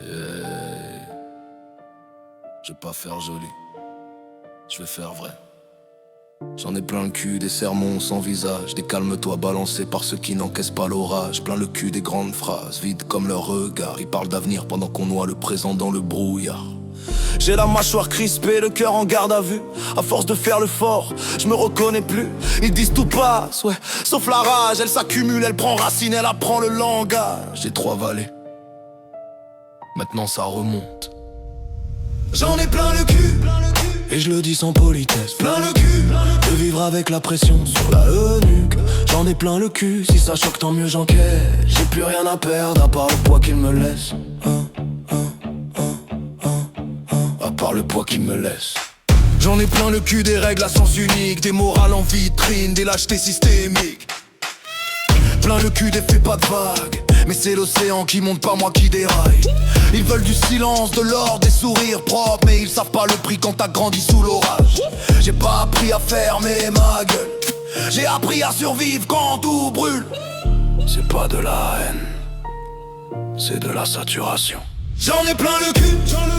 Hey. Je vais pas faire joli, je vais faire vrai. J'en ai plein le cul des sermons sans visage, des calme-toi balancés par ceux qui n'encaissent pas l'orage. Plein le cul des grandes phrases, vides comme leur regard. Ils parlent d'avenir pendant qu'on noie le présent dans le brouillard. J'ai la mâchoire crispée, le cœur en garde à vue. À force de faire le fort, je me reconnais plus. Ils disent tout passe, ouais, sauf la rage. Elle s'accumule, elle prend racine, elle apprend le langage. J'ai 3 vallées, maintenant ça remonte. J'en ai plein le cul, et je le dis sans politesse. Plein le cul, de vivre avec la pression sur la nuque. J'en ai plein le cul, si ça choque tant mieux j'encaisse. J'ai plus rien à perdre à part le poids qu'il me laisse. À part le poids qu'il me laisse. J'en ai plein le cul des règles à sens unique, des morales en vitrine, des lâchetés systémiques. Plein le cul des faits pas de vagues, mais c'est l'océan qui monte, pas moi qui déraille. Ils veulent du silence, de l'or, des sourires propres, mais ils savent pas le prix quand t'as grandi sous l'orage. J'ai pas appris à fermer ma gueule, j'ai appris à survivre quand tout brûle. C'est pas de la haine, c'est de la saturation. J'en ai plein le cul,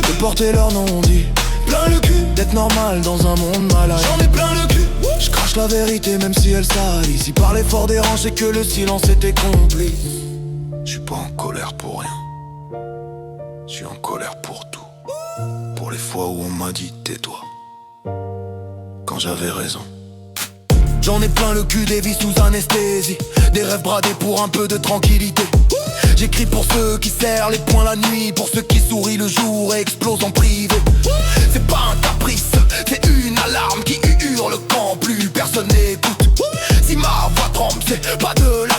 de porter leur nom dit. Plein le cul, d'être normal dans un monde malade. J'en ai plein le cul, je crache la vérité même si elle salit. Si parler fort dérange c'est que le silence était complice. Je suis pas en colère pour rien, je suis en colère pour tout. Pour les fois où on m'a dit tais-toi, quand j'avais raison. J'en ai plein le cul des vies sous anesthésie, des rêves bradés pour un peu de tranquillité. J'écris pour ceux qui serrent les poings la nuit, pour ceux qui sourient le jour et explosent en privé. C'est pas un caprice, c'est une alarme qui hurle quand plus personne n'écoute. Si ma voix tremble, c'est pas de la